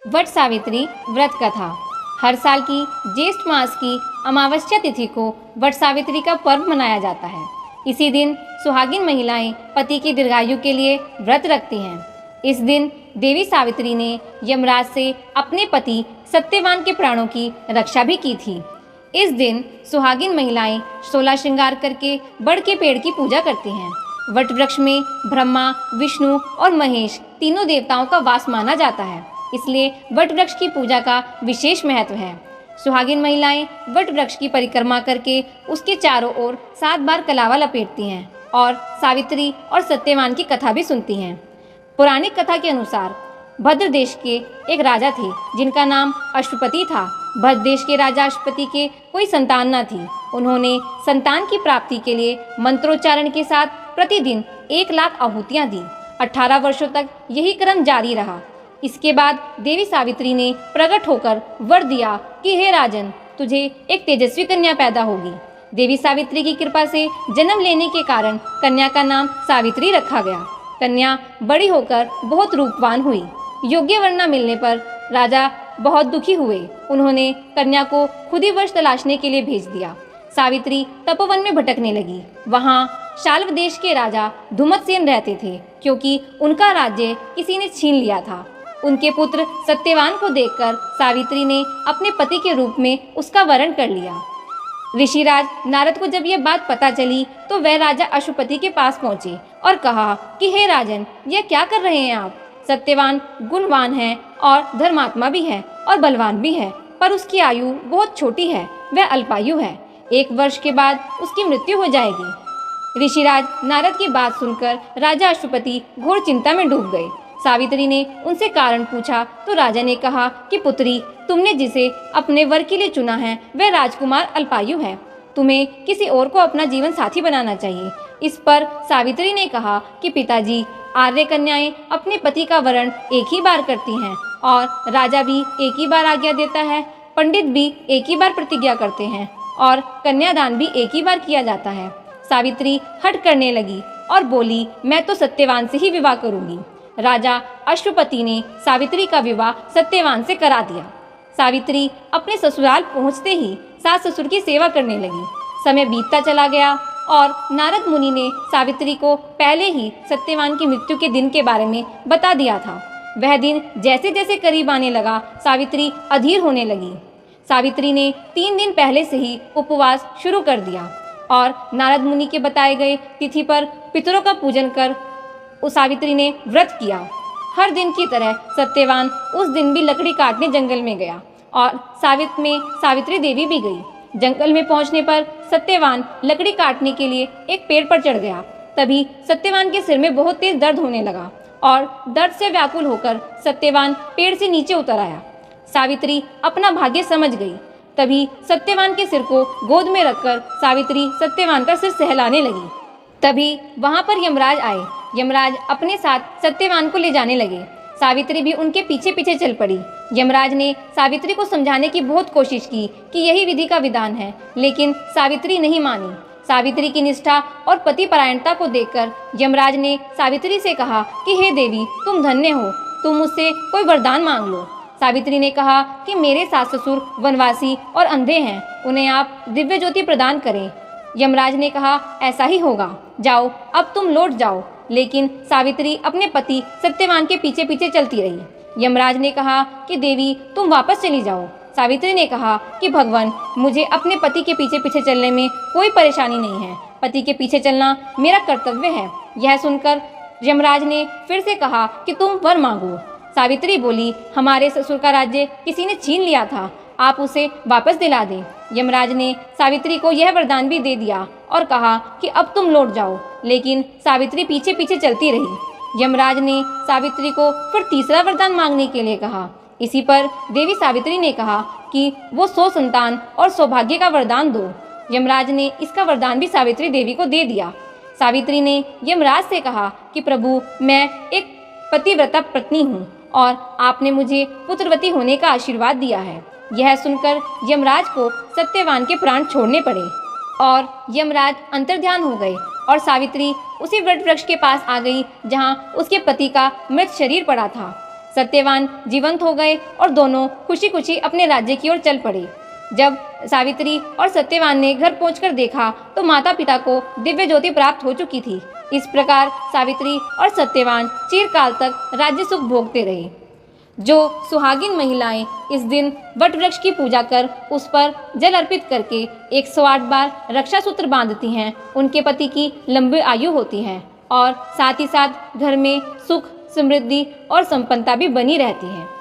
वट सावित्री व्रत कथा। हर साल की ज्येष्ठ मास की अमावस्या तिथि को वट सावित्री का पर्व मनाया जाता है। इसी दिन सुहागिन महिलाएं पति की दीर्घायु के लिए व्रत रखती हैं। इस दिन देवी सावित्री ने यमराज से अपने पति सत्यवान के प्राणों की रक्षा भी की थी। इस दिन सुहागिन महिलाएं 16 श्रृंगार करके बड़ के पेड़ की पूजा करती हैं। वट वृक्ष में ब्रह्मा, विष्णु और महेश तीनों देवताओं का वास माना जाता है, इसलिए वट वृक्ष की पूजा का विशेष महत्व है। सुहागिन महिलाएं वट वृक्ष की परिक्रमा करके उसके चारों ओर 7 बार कलावा लपेटती हैं और सावित्री और सत्यवान की कथा भी सुनती हैं। पौराणिक कथा के अनुसार भद्र देश के एक राजा थे जिनका नाम अश्वपति था। भद्र देश के राजा अश्वपति के कोई संतान न थी। उन्होंने संतान की प्राप्ति के लिए मंत्रोच्चारण के साथ प्रतिदिन 1 लाख आहुतियां दी। 18 वर्षों तक यही क्रम जारी रहा। इसके बाद देवी सावित्री ने प्रकट होकर वर दिया कि हे राजन, तुझे एक तेजस्वी कन्या पैदा होगी। देवी सावित्री की कृपा से जन्म लेने के कारण कन्या का नाम सावित्री रखा गया। कन्या बड़ी होकर बहुत रूपवान हुई। योग्य वर न मिलने पर राजा बहुत दुखी हुए। उन्होंने कन्या को खुद ही वश तलाशने के लिए भेज दिया। सावित्री तपोवन में भटकने लगी। वहाँ शाल्व देश के राजा धुमतसेन रहते थे, क्योंकि उनका राज्य किसी ने छीन लिया था। उनके पुत्र सत्यवान को देखकर सावित्री ने अपने पति के रूप में उसका वरण कर लिया। ऋषिराज नारद को जब यह बात पता चली तो वह राजा अश्वपति के पास पहुंचे और कहा कि हे राजन, यह क्या कर रहे हैं आप? सत्यवान गुणवान है और धर्मात्मा भी है और बलवान भी है, पर उसकी आयु बहुत छोटी है, वह अल्पायु है। 1 वर्ष के बाद उसकी मृत्यु हो जाएगी। ऋषिराज नारद की बात सुनकर राजा अश्वपति घोर चिंता में डूब गए। सावित्री ने उनसे कारण पूछा तो राजा ने कहा कि पुत्री, तुमने जिसे अपने वर के लिए चुना है वह राजकुमार अल्पायु है। तुम्हें किसी और को अपना जीवन साथी बनाना चाहिए। इस पर सावित्री ने कहा कि पिताजी, आर्य कन्याएं अपने पति का वरण एक ही बार करती हैं और राजा भी एक ही बार आज्ञा देता है, पंडित भी एक ही बार प्रतिज्ञा करते हैं और कन्यादान भी एक ही बार किया जाता है। सावित्री हट करने लगी और बोली, मैं तो सत्यवान से ही विवाह करूंगी। राजा अश्वपति ने सावित्री का विवाह सत्यवान से करा दिया। सावित्री अपने ससुराल पहुंचते ही सास ससुर की सेवा करने लगी। समय बीतता चला गया और नारद मुनि ने सावित्री को पहले ही सत्यवान की मृत्यु के दिन के बारे में बता दिया था। वह दिन जैसे जैसे करीब आने लगा, सावित्री अधीर होने लगी। सावित्री ने 3 दिन पहले से ही उपवास शुरू कर दिया और नारद मुनि के बताए गए तिथि पर पितरों का पूजन कर सावित्री ने व्रत किया। हर दिन की तरह सत्यवान उस दिन भी लकड़ी काटने जंगल में गया और सावित्री देवी भी गई। जंगल में पहुंचने पर सत्यवान लकड़ी काटने के लिए एक पेड़ पर चढ़ गया। तभी सत्यवान के सिर में बहुत तेज दर्द होने लगा और दर्द से व्याकुल होकर सत्यवान पेड़ से नीचे उतर आया। सावित्री अपना भाग्य समझ गई। तभी सत्यवान के सिर को गोद में रखकर सावित्री सत्यवान का सिर सहलाने लगी। तभी वहां पर यमराज आए। यमराज अपने साथ सत्यवान को ले जाने लगे। सावित्री भी उनके पीछे पीछे चल पड़ी। यमराज ने सावित्री को समझाने की बहुत कोशिश की कि यही विधि का विधान है, लेकिन सावित्री नहीं मानी। सावित्री की निष्ठा और पतिपरायणता को देखकर यमराज ने सावित्री से कहा कि हे देवी, तुम धन्य हो, तुम मुझसे कोई वरदान मांग लो। सावित्री ने कहा कि मेरे सास ससुर वनवासी और अंधे हैं, उन्हें आप दिव्य ज्योति प्रदान करें। यमराज ने कहा ऐसा ही होगा, जाओ अब तुम लौट जाओ। लेकिन सावित्री अपने पति सत्यवान के पीछे पीछे चलती रही। यमराज ने कहा कि देवी, तुम वापस चली जाओ। सावित्री ने कहा कि भगवान, मुझे अपने पति के पीछे पीछे चलने में कोई परेशानी नहीं है, पति के पीछे चलना मेरा कर्तव्य है। यह सुनकर यमराज ने फिर से कहा कि तुम वर मांगो। सावित्री बोली, हमारे ससुर का राज्य किसी ने छीन लिया था, आप उसे वापस दिला दें। यमराज ने सावित्री को यह वरदान भी दे दिया और कहा कि अब तुम लौट जाओ, लेकिन सावित्री पीछे पीछे चलती रही। यमराज ने सावित्री को फिर तीसरा वरदान मांगने के लिए कहा। इसी पर देवी सावित्री ने कहा कि वो 100 संतान और सौभाग्य का वरदान दो। यमराज ने इसका वरदान भी सावित्री देवी को दे दिया। सावित्री ने यमराज से कहा कि प्रभु, मैं एक पतिव्रता पत्नी हूँ और आपने मुझे पुत्रवती होने का आशीर्वाद दिया है। यह सुनकर यमराज को सत्यवान के प्राण छोड़ने पड़े और यमराज अंतर्ध्यान हो गए और सावित्री उसी वट वृक्ष के पास आ गई जहाँ उसके पति का मृत शरीर पड़ा था। सत्यवान जीवंत हो गए और दोनों खुशी खुशी अपने राज्य की ओर चल पड़े। जब सावित्री और सत्यवान ने घर पहुंचकर देखा तो माता पिता को दिव्य ज्योति प्राप्त हो चुकी थी। इस प्रकार सावित्री और सत्यवान चिरकाल तक राज्य सुख भोगते रहे। जो सुहागिन महिलाएं इस दिन वट वृक्ष की पूजा कर उस पर जल अर्पित करके 108 बार रक्षा सूत्र बांधती हैं, उनके पति की लंबी आयु होती है और साथ ही साथ घर में सुख, समृद्धि और संपन्नता भी बनी रहती है।